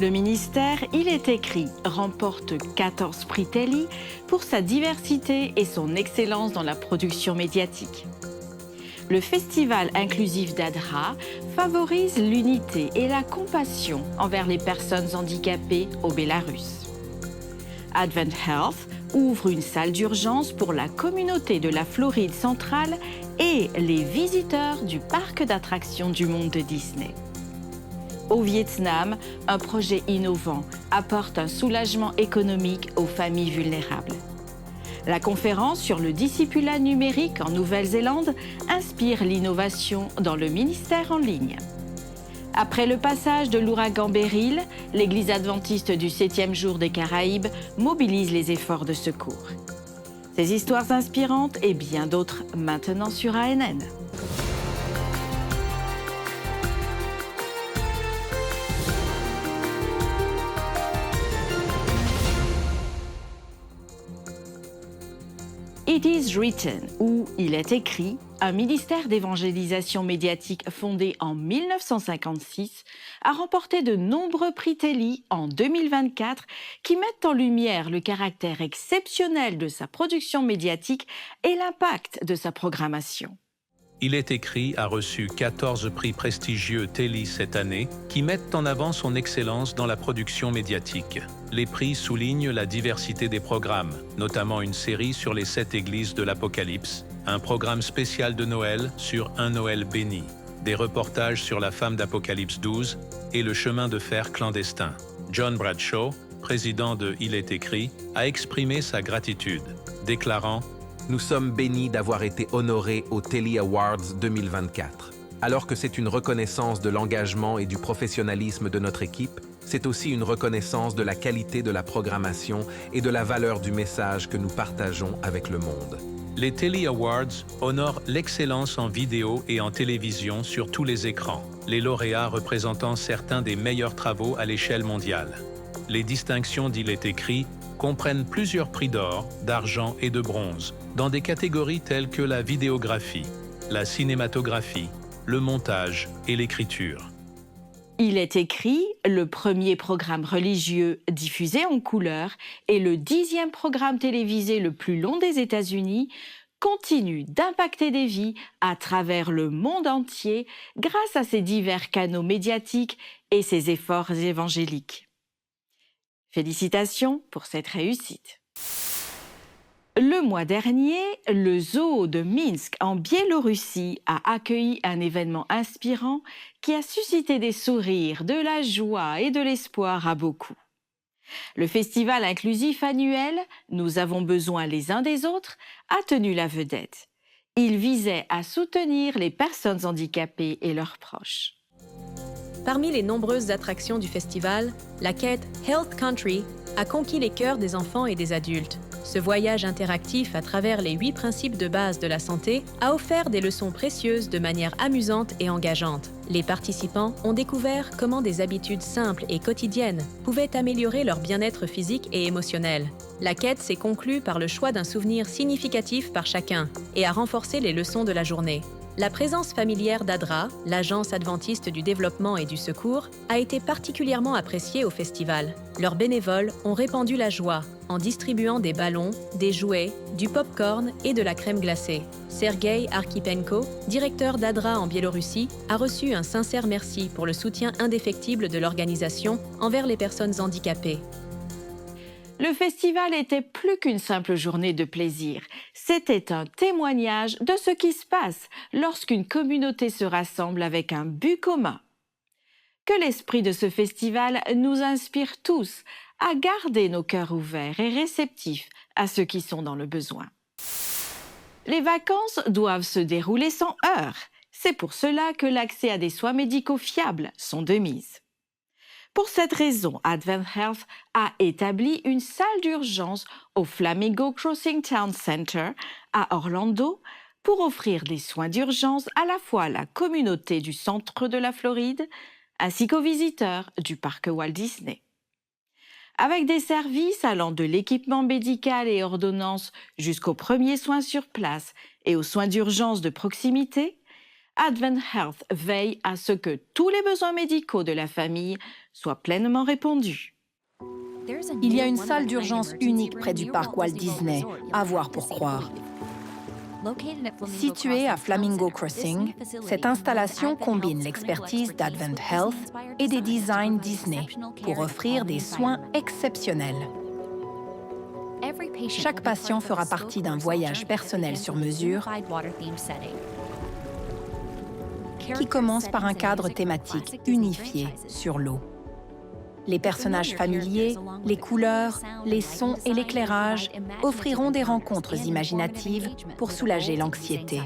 Le ministère Il est écrit remporte 14 prix Telly pour sa diversité et son excellence dans la production médiatique. Le festival inclusif d'Adra favorise l'unité et la compassion envers les personnes handicapées au Bélarus. Advent Health ouvre une salle d'urgence pour la communauté de la Floride centrale et les visiteurs du parc d'attractions du monde de Disney. Au Vietnam, un projet innovant apporte un soulagement économique aux familles vulnérables. La conférence sur le discipulat numérique en Nouvelle-Zélande inspire l'innovation dans le ministère en ligne. Après le passage de l'ouragan Beryl, l'Église adventiste du 7e jour des Caraïbes mobilise les efforts de secours. Ces histoires inspirantes et bien d'autres maintenant sur ANN. It is written, ou Il est écrit, un ministère d'évangélisation médiatique fondé en 1956, a remporté de nombreux prix Telly en 2024 qui mettent en lumière le caractère exceptionnel de sa production médiatique et l'impact de sa programmation. Il est écrit a reçu 14 prix prestigieux Telly cette année qui mettent en avant son excellence dans la production médiatique. Les prix soulignent la diversité des programmes, notamment une série sur les 7 églises de l'Apocalypse, un programme spécial de Noël sur Un Noël béni, des reportages sur la femme d'Apocalypse 12 et le chemin de fer clandestin. John Bradshaw, président de Il est écrit, a exprimé sa gratitude, déclarant « Nous sommes bénis d'avoir été honorés aux Telly Awards 2024. Alors que c'est une reconnaissance de l'engagement et du professionnalisme de notre équipe, c'est aussi une reconnaissance de la qualité de la programmation et de la valeur du message que nous partageons avec le monde. » Les Telly Awards honorent l'excellence en vidéo et en télévision sur tous les écrans, les lauréats représentant certains des meilleurs travaux à l'échelle mondiale. Les distinctions d'Il est écrit comprennent plusieurs prix d'or, d'argent et de bronze, dans des catégories telles que la vidéographie, la cinématographie, le montage et l'écriture. Il est écrit, le premier programme religieux diffusé en couleur et le 10e programme télévisé le plus long des États-Unis, continue d'impacter des vies à travers le monde entier grâce à ses divers canaux médiatiques et ses efforts évangéliques. Félicitations pour cette réussite. Le mois dernier, le zoo de Minsk en Biélorussie a accueilli un événement inspirant qui a suscité des sourires, de la joie et de l'espoir à beaucoup. Le festival inclusif annuel « Nous avons besoin les uns des autres » a tenu la vedette. Il visait à soutenir les personnes handicapées et leurs proches. Parmi les nombreuses attractions du festival, la quête Health Country a conquis les cœurs des enfants et des adultes. Ce voyage interactif à travers les 8 principes de base de la santé a offert des leçons précieuses de manière amusante et engageante. Les participants ont découvert comment des habitudes simples et quotidiennes pouvaient améliorer leur bien-être physique et émotionnel. La quête s'est conclue par le choix d'un souvenir significatif par chacun et a renforcé les leçons de la journée. La présence familière d'ADRA, l'Agence adventiste du développement et du secours, a été particulièrement appréciée au festival. Leurs bénévoles ont répandu la joie en distribuant des ballons, des jouets, du pop-corn et de la crème glacée. Sergei Arkipenko, directeur d'ADRA en Biélorussie, a reçu un sincère merci pour le soutien indéfectible de l'organisation envers les personnes handicapées. Le festival était plus qu'une simple journée de plaisir. C'était un témoignage de ce qui se passe lorsqu'une communauté se rassemble avec un but commun. Que l'esprit de ce festival nous inspire tous à garder nos cœurs ouverts et réceptifs à ceux qui sont dans le besoin. Les vacances doivent se dérouler sans heurts. C'est pour cela que l'accès à des soins médicaux fiables sont de mise. Pour cette raison, Advent Health a établi une salle d'urgence au Flamingo Crossing Town Center à Orlando pour offrir des soins d'urgence à la fois à la communauté du centre de la Floride ainsi qu'aux visiteurs du parc Walt Disney. Avec des services allant de l'équipement médical et ordonnances jusqu'aux premiers soins sur place et aux soins d'urgence de proximité, Advent Health veille à ce que tous les besoins médicaux de la famille soient pleinement répondus. Il y a une salle d'urgence unique près du parc Walt Disney, à voir pour croire. Située à Flamingo Crossing, cette installation combine l'expertise d'Advent Health et des designs Disney pour offrir des soins exceptionnels. Chaque patient fera partie d'un voyage personnel sur mesure qui commence par un cadre thématique unifié sur l'eau. Les personnages familiers, les couleurs, les sons et l'éclairage offriront des rencontres imaginatives pour soulager l'anxiété.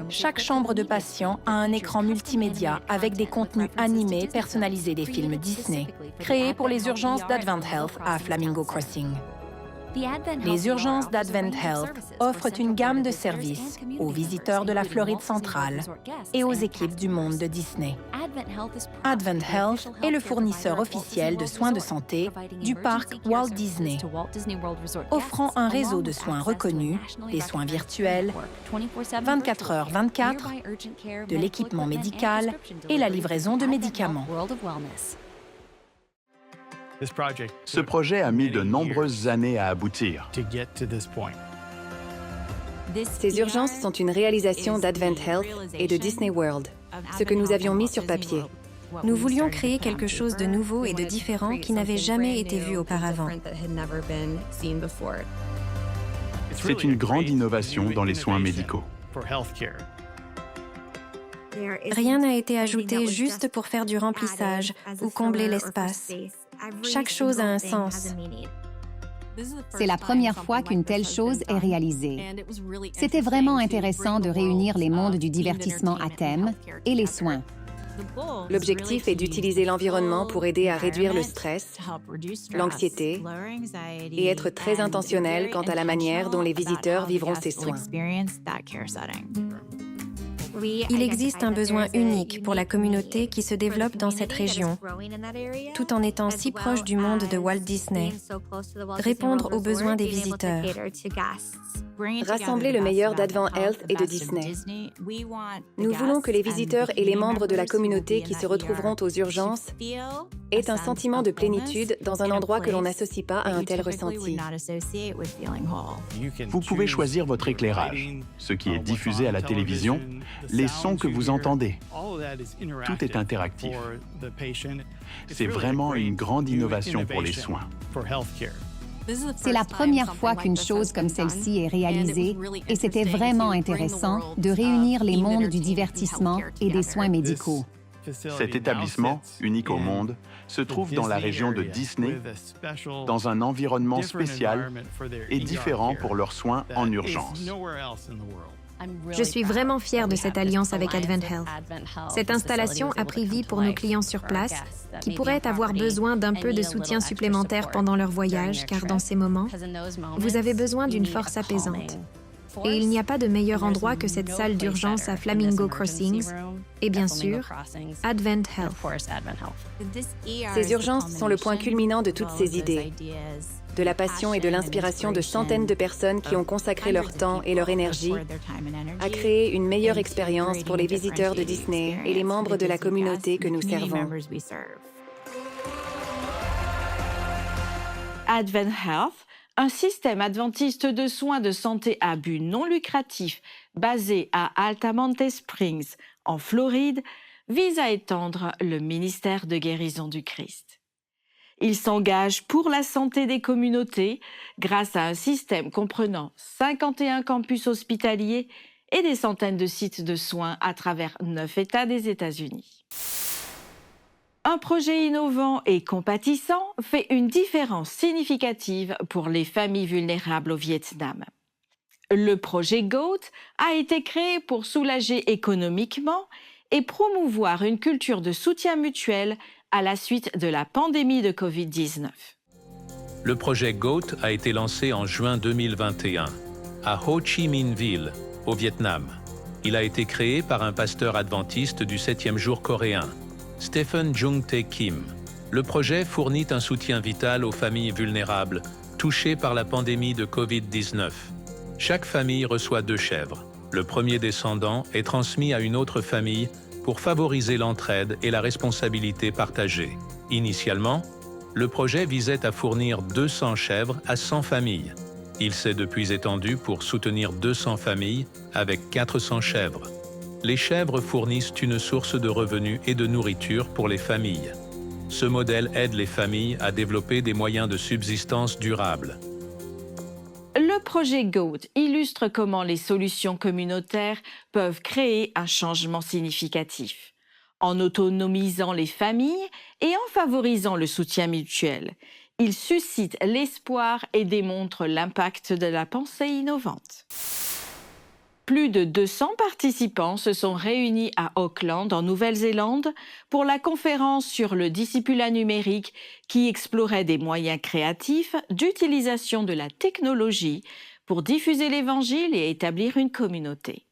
Chaque chambre de patient a un écran multimédia avec des contenus animés personnalisés des films Disney, créés pour les urgences d'Advent Health à Flamingo Crossing. Les urgences d'Advent Health offrent une gamme de services aux visiteurs de la Floride centrale et aux équipes du monde de Disney. Advent Health est le fournisseur officiel de soins de santé du parc Walt Disney, offrant un réseau de soins reconnus, des soins virtuels, 24h/24, de l'équipement médical et la livraison de médicaments. Ce projet a mis de nombreuses années à aboutir. Ces urgences sont une réalisation d'Advent Health et de Disney World, ce que nous avions mis sur papier. Nous voulions créer quelque chose de nouveau et de différent qui n'avait jamais été vu auparavant. C'est une grande innovation dans les soins médicaux. Rien n'a été ajouté juste pour faire du remplissage ou combler l'espace. Chaque chose a un sens. C'est la première fois qu'une telle chose est réalisée. C'était vraiment intéressant de réunir les mondes du divertissement à thème et les soins. L'objectif est d'utiliser l'environnement pour aider à réduire le stress, l'anxiété et être très intentionnel quant à la manière dont les visiteurs vivront ces soins. Il existe un besoin unique pour la communauté qui se développe dans cette région, tout en étant si proche du monde de Walt Disney. Répondre aux besoins des visiteurs. Rassembler le meilleur d'Advent Health et de Disney. Nous voulons que les visiteurs et les membres de la communauté qui se retrouveront aux urgences aient un sentiment de plénitude dans un endroit que l'on n'associe pas à un tel ressenti. Vous pouvez choisir votre éclairage, ce qui est diffusé à la télévision, les sons que vous entendez. Tout est interactif. C'est vraiment une grande innovation pour les soins. C'est la première fois qu'une chose comme celle-ci est réalisée et c'était vraiment intéressant de réunir les mondes du divertissement et des soins médicaux. Cet établissement, unique au monde, se trouve dans la région de Disney, dans un environnement spécial et différent pour leurs soins en urgence. Je suis vraiment fière de cette alliance avec Advent Health. Cette installation a pris vie pour nos clients sur place, qui pourraient avoir besoin d'un peu de soutien supplémentaire pendant leur voyage, car dans ces moments, vous avez besoin d'une force apaisante. Et il n'y a pas de meilleur endroit que cette salle d'urgence à Flamingo Crossings et bien sûr, Advent Health. Ces urgences sont le point culminant de toutes ces idées, de la passion et de l'inspiration de centaines de personnes qui ont consacré leur temps et leur énergie à créer une meilleure expérience pour les visiteurs de Disney et les membres de la communauté que nous servons. Advent Health, un système adventiste de soins de santé à but non lucratif basé à Altamonte Springs, en Floride, vise à étendre le ministère de guérison du Christ. Il s'engage pour la santé des communautés grâce à un système comprenant 51 campus hospitaliers et des centaines de sites de soins à travers 9 États des États-Unis. Un projet innovant et compatissant fait une différence significative pour les familles vulnérables au Vietnam. Le projet GOAT a été créé pour soulager économiquement et promouvoir une culture de soutien mutuel à la suite de la pandémie de Covid-19. Le projet GOAT a été lancé en juin 2021 à Ho Chi Minh Ville, au Vietnam. Il a été créé par un pasteur adventiste du 7e jour coréen, Stephen Jung Tae Kim. Le projet fournit un soutien vital aux familles vulnérables touchées par la pandémie de Covid-19. Chaque famille reçoit 2 chèvres. Le premier descendant est transmis à une autre famille pour favoriser l'entraide et la responsabilité partagée. Initialement, le projet visait à fournir 200 chèvres à 100 familles. Il s'est depuis étendu pour soutenir 200 familles avec 400 chèvres. Les chèvres fournissent une source de revenus et de nourriture pour les familles. Ce modèle aide les familles à développer des moyens de subsistance durables. Le projet GOAT illustre comment les solutions communautaires peuvent créer un changement significatif, en autonomisant les familles et en favorisant le soutien mutuel. Il suscite l'espoir et démontre l'impact de la pensée innovante. Plus de 200 participants se sont réunis à Auckland, en Nouvelle-Zélande, pour la conférence sur le discipulat numérique qui explorait des moyens créatifs d'utilisation de la technologie pour diffuser l'Évangile et établir une communauté.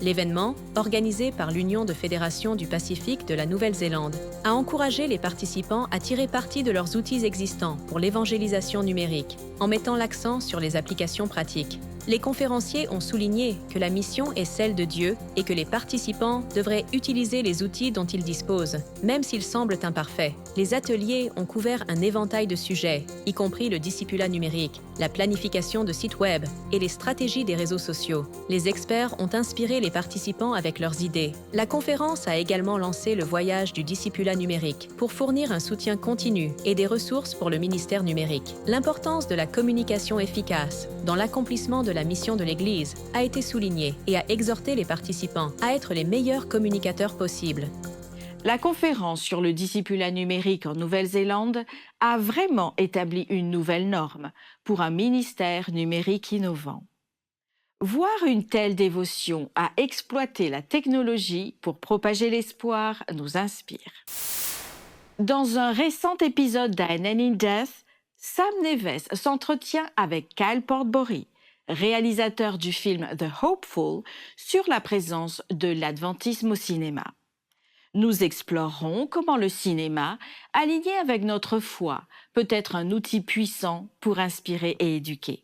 L'événement, organisé par l'Union de fédérations du Pacifique de la Nouvelle-Zélande, a encouragé les participants à tirer parti de leurs outils existants pour l'évangélisation numérique, en mettant l'accent sur les applications pratiques. Les conférenciers ont souligné que la mission est celle de Dieu et que les participants devraient utiliser les outils dont ils disposent, même s'ils semblent imparfaits. Les ateliers ont couvert un éventail de sujets, y compris le discipulat numérique, la planification de sites web et les stratégies des réseaux sociaux. Les experts ont inspiré les participants avec leurs idées. La conférence a également lancé le voyage du discipulat numérique pour fournir un soutien continu et des ressources pour le ministère numérique. L'importance de la communication efficace dans l'accomplissement de la mission de l'Église a été soulignée et a exhorté les participants à être les meilleurs communicateurs possibles. La conférence sur le discipulat numérique en Nouvelle-Zélande a vraiment établi une nouvelle norme pour un ministère numérique innovant. Voir une telle dévotion à exploiter la technologie pour propager l'espoir nous inspire. Dans un récent épisode d'A Nanny Death, Sam Neves s'entretient avec Kyle Portbury, réalisateur du film The Hopeful, sur la présence de l'adventisme au cinéma. Nous explorerons comment le cinéma, aligné avec notre foi, peut être un outil puissant pour inspirer et éduquer.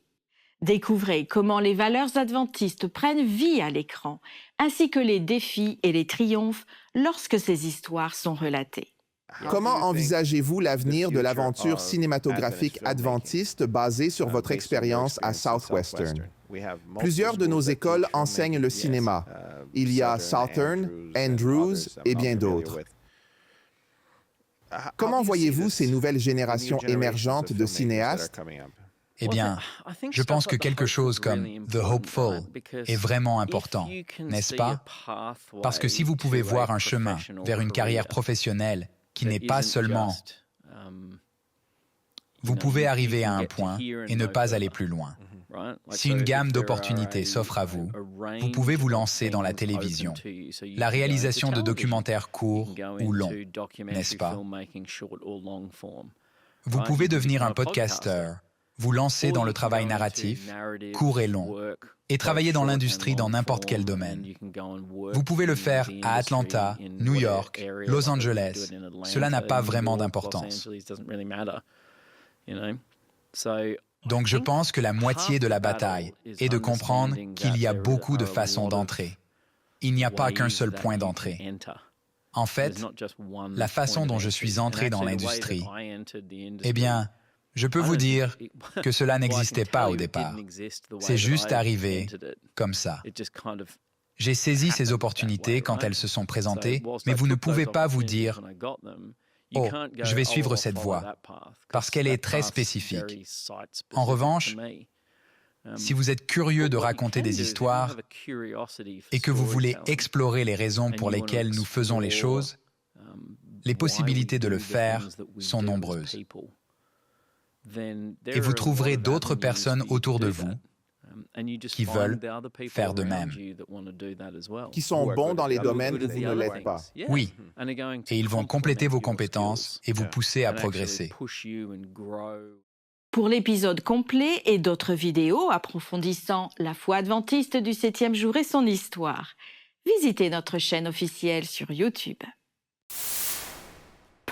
Découvrez comment les valeurs adventistes prennent vie à l'écran, ainsi que les défis et les triomphes lorsque ces histoires sont relatées. Comment envisagez-vous l'avenir de l'aventure cinématographique adventiste basée sur votre expérience à Southwestern? Plusieurs de nos écoles enseignent le cinéma. Il y a Southern, Andrews et bien d'autres. Comment voyez-vous ces nouvelles générations émergentes de cinéastes? Eh bien, je pense que quelque chose comme The Hopeful est vraiment important, n'est-ce pas? Parce que si vous pouvez voir un chemin vers une carrière professionnelle qui n'est pas seulement... Vous pouvez arriver à un point et ne pas aller plus loin. Si une gamme d'opportunités s'offre à vous, vous pouvez vous lancer dans la télévision, la réalisation de documentaires courts ou longs, n'est-ce pas? Vous pouvez devenir un podcasteur, vous lancer dans le travail narratif, court et long, et travailler dans l'industrie dans n'importe quel domaine. Vous pouvez le faire à Atlanta, New York, Los Angeles. Cela n'a pas vraiment d'importance. Donc je pense que la moitié de la bataille est de comprendre qu'il y a beaucoup de façons d'entrer. Il n'y a pas qu'un seul point d'entrée. En fait, la façon dont je suis entré dans l'industrie, eh bien, je peux vous dire que cela n'existait pas au départ. C'est juste arrivé comme ça. J'ai saisi ces opportunités quand elles se sont présentées, mais vous ne pouvez pas vous dire « Oh, je vais suivre cette voie », parce qu'elle est très spécifique. En revanche, si vous êtes curieux de raconter des histoires et que vous voulez explorer les raisons pour lesquelles nous faisons les choses, les possibilités de le faire sont nombreuses. Et vous trouverez d'autres personnes autour de vous qui veulent faire de même. Qui sont bons dans les domaines où vous ne l'êtes pas. Oui, et ils vont compléter vos compétences et vous pousser à progresser. Pour l'épisode complet et d'autres vidéos approfondissant la foi adventiste du 7e jour et son histoire, visitez notre chaîne officielle sur YouTube.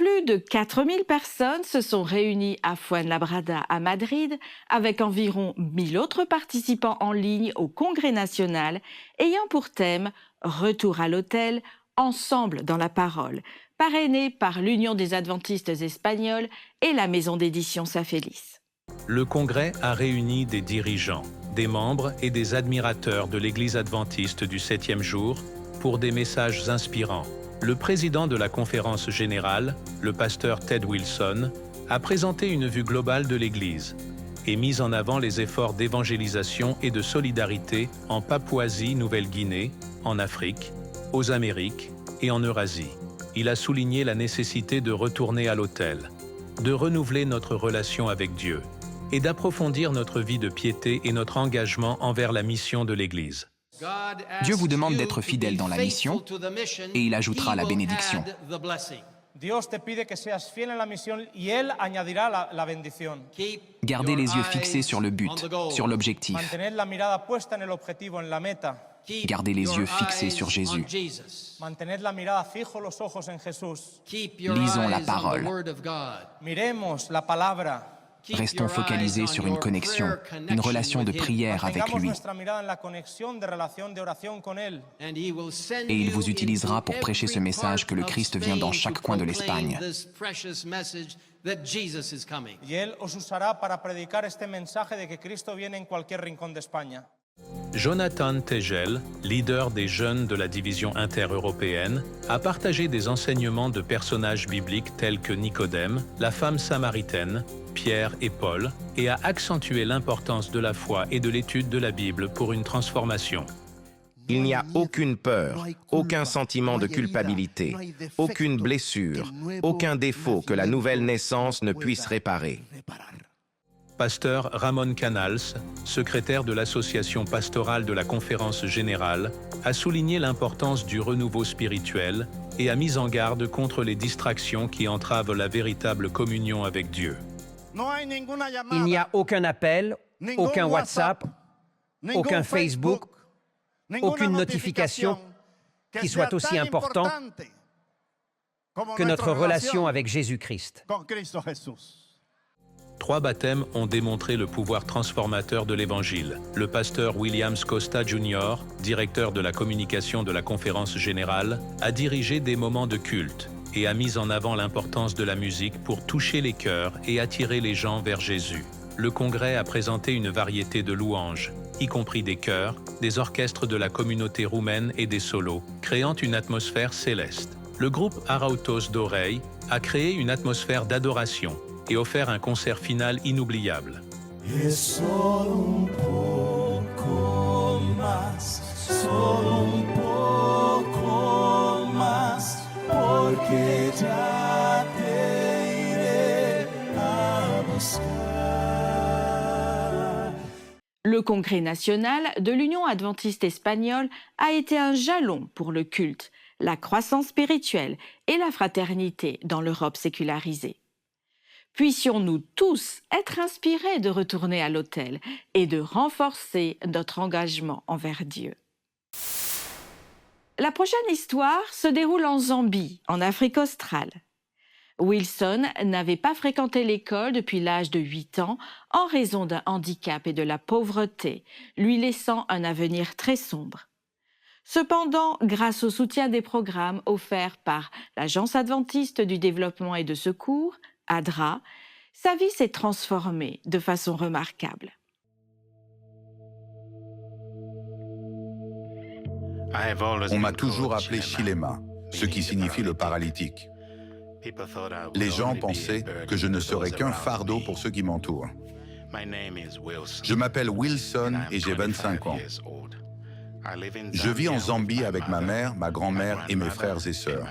Plus de 4000 personnes se sont réunies à Fuenlabrada à Madrid, avec environ 1000 autres participants en ligne au Congrès national, ayant pour thème « Retour à l'autel, ensemble dans la parole », parrainé par l'Union des Adventistes espagnols et la maison d'édition Saint-Félix. Le Congrès a réuni des dirigeants, des membres et des admirateurs de l'Église adventiste du 7e jour pour des messages inspirants. Le président de la conférence générale, le pasteur Ted Wilson, a présenté une vue globale de l'Église et mis en avant les efforts d'évangélisation et de solidarité en Papouasie-Nouvelle-Guinée, en Afrique, aux Amériques et en Eurasie. Il a souligné la nécessité de retourner à l'autel, de renouveler notre relation avec Dieu et d'approfondir notre vie de piété et notre engagement envers la mission de l'Église. Dieu vous demande d'être fidèle dans la mission et il ajoutera la bénédiction. Gardez les yeux fixés sur le but, sur l'objectif. Gardez les yeux fixés sur Jésus. Lisons la parole. Restons focalisés sur une connexion, une relation de prière avec lui. Et il vous utilisera pour prêcher ce message que le Christ vient dans chaque coin de l'Espagne. Jonathan Tegel, leader des jeunes de la division intereuropéenne, a partagé des enseignements de personnages bibliques tels que Nicodème, la femme samaritaine, Pierre et Paul, et a accentué l'importance de la foi et de l'étude de la Bible pour une transformation. Il n'y a aucune peur, aucun sentiment de culpabilité, aucune blessure, aucun défaut que la nouvelle naissance ne puisse réparer. Pasteur Ramon Canals, secrétaire de l'association pastorale de la Conférence générale, a souligné l'importance du renouveau spirituel et a mis en garde contre les distractions qui entravent la véritable communion avec Dieu. Il n'y a aucun appel, aucun WhatsApp, aucun Facebook, aucune notification qui soit aussi important que notre relation avec Jésus-Christ. 3 baptêmes ont démontré le pouvoir transformateur de l'Évangile. Le pasteur Williams Costa Jr., directeur de la communication de la Conférence générale, a dirigé des moments de culte et a mis en avant l'importance de la musique pour toucher les cœurs et attirer les gens vers Jésus. Le Congrès a présenté une variété de louanges, y compris des chœurs, des orchestres de la communauté roumaine et des solos, créant une atmosphère céleste. Le groupe Arautos d'Oreille a créé une atmosphère d'adoration et offert un concert final inoubliable. Le Congrès national de l'Union adventiste espagnole a été un jalon pour le culte, la croissance spirituelle et la fraternité dans l'Europe sécularisée. Puissions-nous tous être inspirés de retourner à l'autel et de renforcer notre engagement envers Dieu. La prochaine histoire se déroule en Zambie, en Afrique australe. Wilson n'avait pas fréquenté l'école depuis l'âge de 8 ans en raison d'un handicap et de la pauvreté, lui laissant un avenir très sombre. Cependant, grâce au soutien des programmes offerts par l'Agence adventiste du développement et de secours, ADRA, sa vie s'est transformée de façon remarquable. On m'a toujours appelé Chilema, ce qui signifie le paralytique. Les gens pensaient que je ne serais qu'un fardeau pour ceux qui m'entourent. Je m'appelle Wilson et j'ai 25 ans. Je vis en Zambie avec ma mère, ma grand-mère et mes frères et sœurs.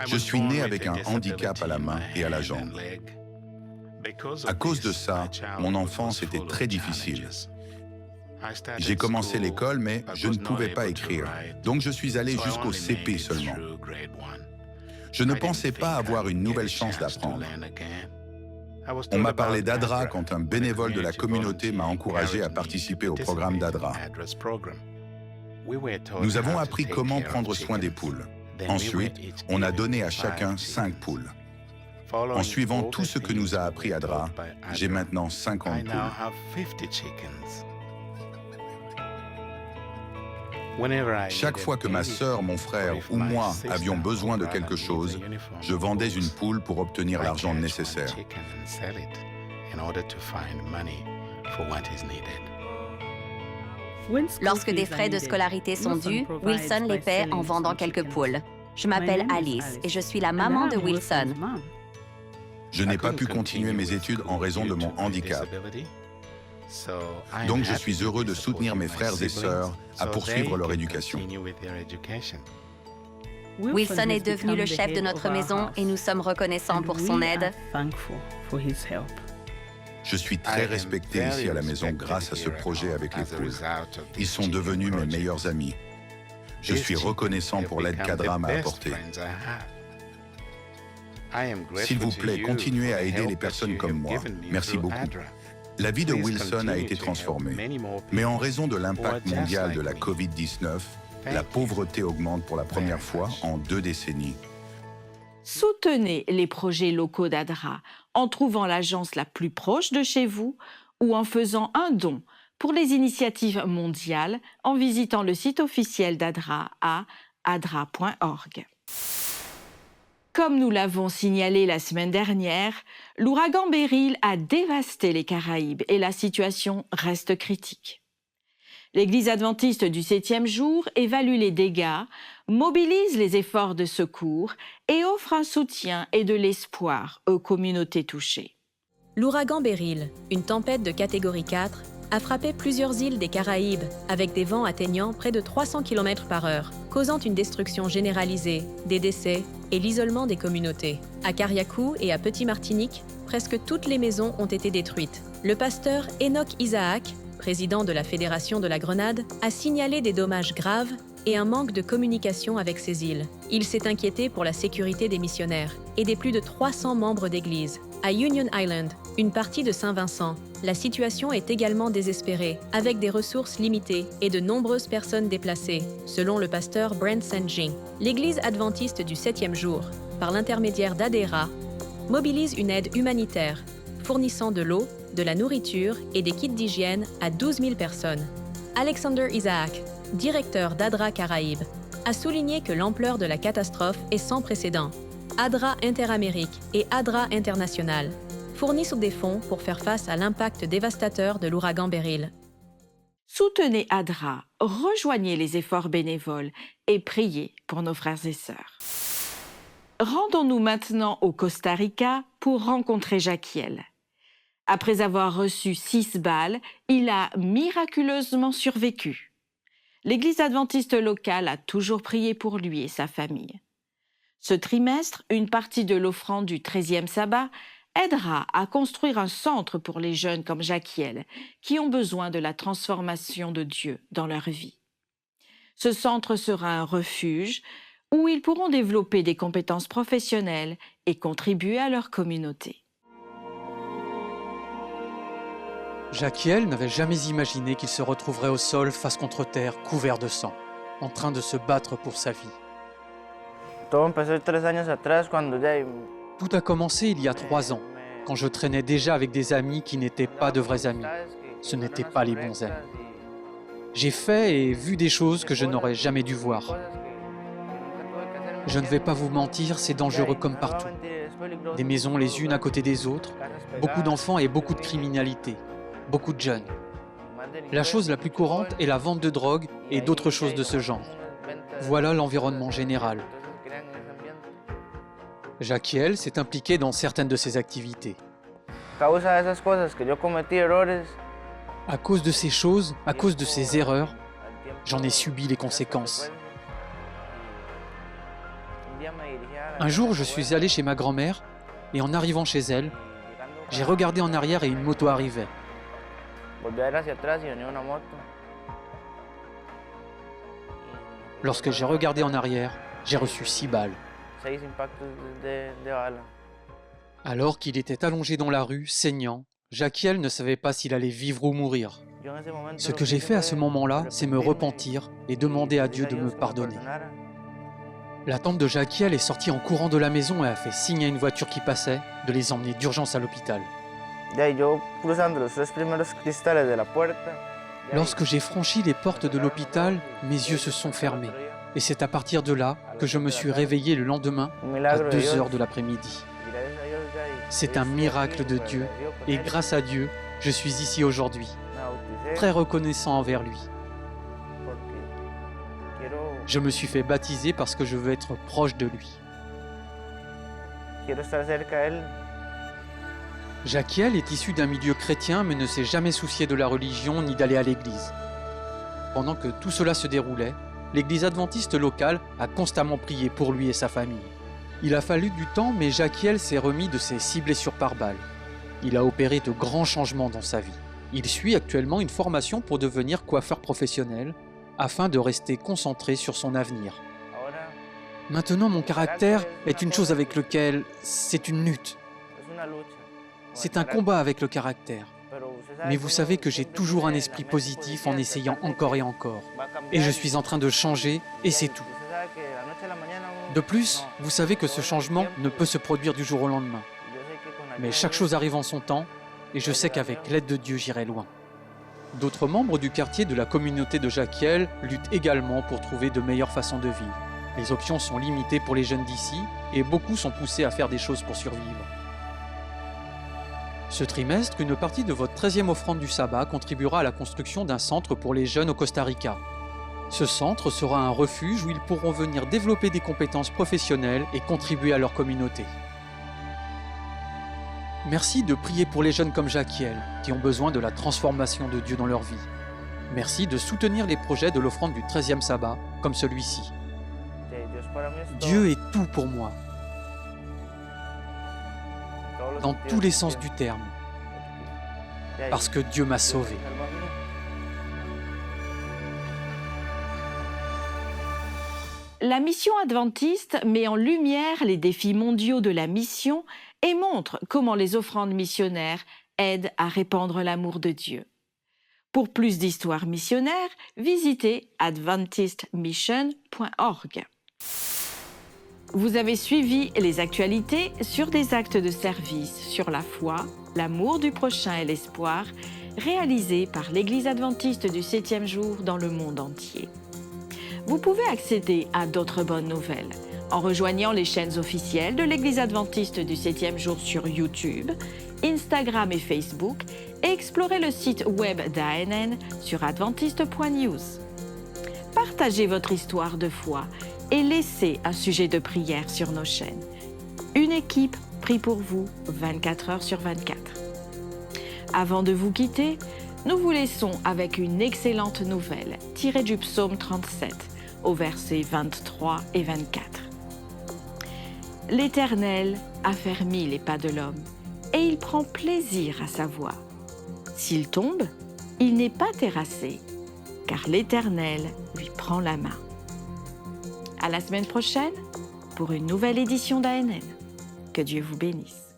Je suis né avec un handicap à la main et à la jambe. À cause de ça, mon enfance était très difficile. J'ai commencé l'école, mais je ne pouvais pas écrire. Donc je suis allé jusqu'au CP seulement. Je ne pensais pas avoir une nouvelle chance d'apprendre. On m'a parlé d'ADRA quand un bénévole de la communauté m'a encouragé à participer au programme d'ADRA. Nous avons appris comment prendre soin des poules. Ensuite, on a donné à chacun 5 poules. En suivant tout ce que nous a appris Adra, j'ai maintenant 50 poules. Chaque fois que ma sœur, mon frère ou moi avions besoin de quelque chose, je vendais une poule pour obtenir l'argent nécessaire. Lorsque des frais de scolarité sont dus, Wilson les paie en vendant quelques poules. Je m'appelle Alice et je suis la maman de Wilson. Je n'ai pas pu continuer mes études en raison de mon handicap. Donc je suis heureux de soutenir mes frères et sœurs à poursuivre leur éducation. Wilson est devenu le chef de notre maison et nous sommes reconnaissants pour son aide. Je suis très respecté ici à la maison grâce à ce projet avec les poules. Ils sont devenus mes meilleurs amis. Je suis reconnaissant pour l'aide qu'Adra m'a apportée. S'il vous plaît, continuez à aider les personnes comme moi. Merci beaucoup. La vie de Wilson a été transformée, mais en raison de l'impact mondial de la COVID-19, la pauvreté augmente pour la première fois en 2 décennies. Soutenez les projets locaux d'Adra en trouvant l'agence la plus proche de chez vous ou en faisant un don pour les initiatives mondiales en visitant le site officiel d'Adra à adra.org. Comme nous l'avons signalé la semaine dernière, l'ouragan Beryl a dévasté les Caraïbes et la situation reste critique. L'Église adventiste du 7e jour évalue les dégâts, mobilise les efforts de secours et offre un soutien et de l'espoir aux communautés touchées. L'ouragan Beryl, une tempête de catégorie 4, a frappé plusieurs îles des Caraïbes avec des vents atteignant près de 300 km/h, causant une destruction généralisée, des décès et l'isolement des communautés. À Carriacou et à Petit-Martinique, presque toutes les maisons ont été détruites. Le pasteur Enoch Isaac, président de la Fédération de la Grenade, a signalé des dommages graves et un manque de communication avec ces îles. Il s'est inquiété pour la sécurité des missionnaires et des plus de 300 membres d'église. À Union Island, une partie de Saint-Vincent, la situation est également désespérée, avec des ressources limitées et de nombreuses personnes déplacées, selon le pasteur Brent St. L'Église adventiste du 7e jour, par l'intermédiaire d'Adera, mobilise une aide humanitaire, fournissant de l'eau, de la nourriture et des kits d'hygiène à 12 000 personnes. Alexander Isaac, directeur d'Adra Caraïbes, a souligné que l'ampleur de la catastrophe est sans précédent. Adra Interamérique et Adra International fournissent des fonds pour faire face à l'impact dévastateur de l'ouragan Beryl. Soutenez Adra, rejoignez les efforts bénévoles et priez pour nos frères et sœurs. Rendons-nous maintenant au Costa Rica pour rencontrer Jaquiel. Après avoir reçu 6 balles, il a miraculeusement survécu. L'Église adventiste locale a toujours prié pour lui et sa famille. Ce trimestre, une partie de l'offrande du 13e sabbat aidera à construire un centre pour les jeunes comme Jaquiel, qui ont besoin de la transformation de Dieu dans leur vie. Ce centre sera un refuge où ils pourront développer des compétences professionnelles et contribuer à leur communauté. Jaquiel n'avait jamais imaginé qu'il se retrouverait au sol face contre terre, couvert de sang, en train de se battre pour sa vie. Tout a commencé il y a 3 ans, quand je traînais déjà avec des amis qui n'étaient pas de vrais amis. Ce n'étaient pas les bons amis. J'ai fait et vu des choses que je n'aurais jamais dû voir. Je ne vais pas vous mentir, c'est dangereux comme partout. Des maisons les unes à côté des autres, beaucoup d'enfants et beaucoup de criminalité, beaucoup de jeunes. La chose la plus courante est la vente de drogue et d'autres choses de ce genre. Voilà l'environnement général. Jaquiel s'est impliqué dans certaines de ces activités. À cause de ces choses, à cause de ces erreurs, j'en ai subi les conséquences. Un jour, je suis allé chez ma grand-mère et en arrivant chez elle, j'ai regardé en arrière et une moto arrivait. Lorsque j'ai regardé en arrière, j'ai reçu 6 balles. Alors qu'il était allongé dans la rue, saignant, Jaquiel ne savait pas s'il allait vivre ou mourir. Ce que j'ai fait à ce moment-là, c'est me repentir et demander à Dieu de me pardonner. La tante de Jaquiel est sortie en courant de la maison et a fait signe à une voiture qui passait de les emmener d'urgence à l'hôpital. Lorsque j'ai franchi les portes de l'hôpital, mes yeux se sont fermés. Et c'est à partir de là que je me suis réveillé le lendemain à 2h de l'après-midi. C'est un miracle de Dieu et grâce à Dieu, je suis ici aujourd'hui, très reconnaissant envers lui. Je me suis fait baptiser parce que je veux être proche de lui. Jaquiel est issu d'un milieu chrétien mais ne s'est jamais soucié de la religion ni d'aller à l'église. Pendant que tout cela se déroulait, l'église adventiste locale a constamment prié pour lui et sa famille. Il a fallu du temps, mais Jaquiel s'est remis de ses 6 blessures par balle. Il a opéré de grands changements dans sa vie. Il suit actuellement une formation pour devenir coiffeur professionnel afin de rester concentré sur son avenir. Maintenant, mon caractère est une chose avec laquelle c'est une lutte. C'est un combat avec le caractère. Mais vous savez que j'ai toujours un esprit positif en essayant encore et encore. Et je suis en train de changer et c'est tout. De plus, vous savez que ce changement ne peut se produire du jour au lendemain. Mais chaque chose arrive en son temps et je sais qu'avec l'aide de Dieu, j'irai loin. D'autres membres du quartier de la communauté de Jaquiel luttent également pour trouver de meilleures façons de vivre. Les options sont limitées pour les jeunes d'ici et beaucoup sont poussés à faire des choses pour survivre. Ce trimestre, une partie de votre 13e offrande du sabbat contribuera à la construction d'un centre pour les jeunes au Costa Rica. Ce centre sera un refuge où ils pourront venir développer des compétences professionnelles et contribuer à leur communauté. Merci de prier pour les jeunes comme Jaquiel, qui ont besoin de la transformation de Dieu dans leur vie. Merci de soutenir les projets de l'offrande du 13e sabbat, comme celui-ci. Dieu est tout pour moi, dans tous les sens du terme, parce que Dieu m'a sauvé. La mission adventiste met en lumière les défis mondiaux de la mission et montre comment les offrandes missionnaires aident à répandre l'amour de Dieu. Pour plus d'histoires missionnaires, visitez adventistmission.org. Vous avez suivi les actualités sur des actes de service sur la foi, l'amour du prochain et l'espoir, réalisés par l'Église adventiste du 7e jour dans le monde entier. Vous pouvez accéder à d'autres bonnes nouvelles en rejoignant les chaînes officielles de l'Église adventiste du 7e jour sur YouTube, Instagram et Facebook et explorer le site web d'ANN sur adventiste.news. Partagez votre histoire de foi et laissez un sujet de prière sur nos chaînes. Une équipe prie pour vous 24 heures sur 24. Avant de vous quitter, nous vous laissons avec une excellente nouvelle tirée du psaume 37 au versets 23 et 24. L'Éternel affermit les pas de l'homme et il prend plaisir à sa voix. S'il tombe, il n'est pas terrassé, car l'Éternel lui prend la main. À la semaine prochaine pour une nouvelle édition d'ANN. Que Dieu vous bénisse.